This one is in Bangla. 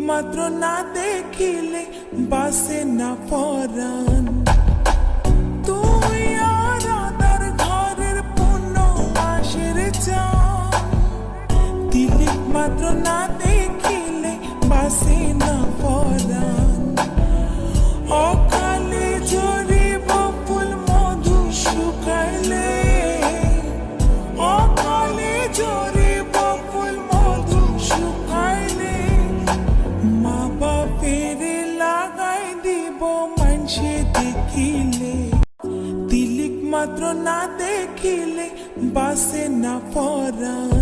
মাত্র না দেখিলে বাসে না পরাণ। তুই আর আদার ঘরের পূর্ণ মাসের চান, তিলিক মাত্র না দেখিলে বাসে না পরাণ। অকালে ঝরিব ফুল মধু শুকাইলে, অকালে ঝরিব ফুল মধু শুকাইলে, মা বাপের লাগাই দিব মানসে দেখিলে। তিলিক মাত্র না দেখিলে বাসে না পরাণ।